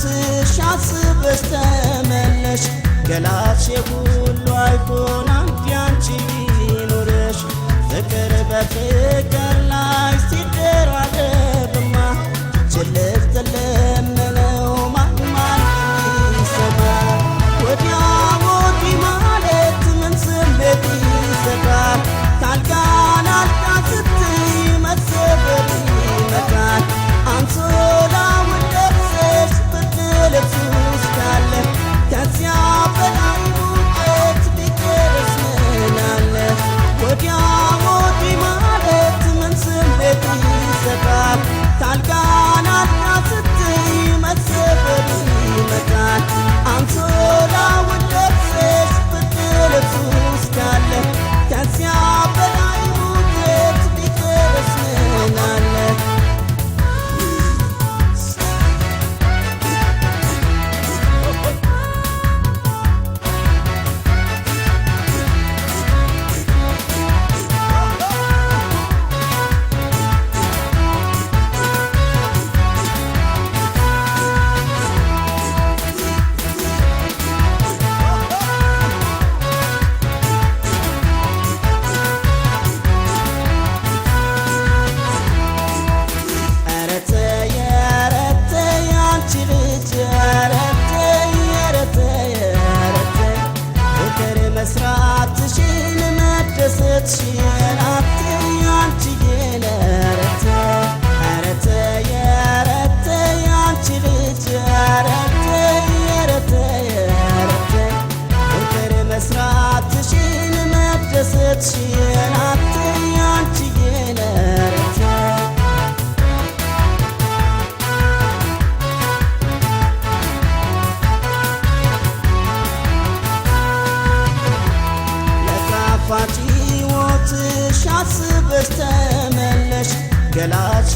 ሕይወትሽ አስበሽ ተመለሽ ገላሽ ሁሉ አይሆን አንቺ አንቺ ኑረሽ ፍቅር በፍቅር ላይ ሲደራረብማ ችልፍ ተለምነው ማን ይሰማ ወዲያ ወዲህ ማለት ምን ስሜት ይሰጣል ካልጋን አልጋ ስትይ መሰበር ይመጣል አንሶላውን ለብሰሽ ብርድ ልብስ ውስጥ ካለ ከዚያ በላይ ሙቀት ቢቀርስ ምን አለ ወዲያ ወዲህ ማለት ምን ስሜት ይሰጣል ካልጋን አልጋ ስትይ መሰበር ይመጣል አንሶላውን ለብሰሽ ብርድ ልብስ ውስጥ ካለ ከዚያ በላይ ሙቀት ቢቀርስ ምን አለ መስራትሽን መደሰትሽን አትይ አንቺዬ ረተ ረተ የረተ ያንቺ ልጅ ረተ ረተ ረተ ፍቅር መስራትሽን መደሰትሽን አትይ አንቺዬ ረተ ፋቲ ሕይወትሽ አስበሽ ተመለሽ ገላሽ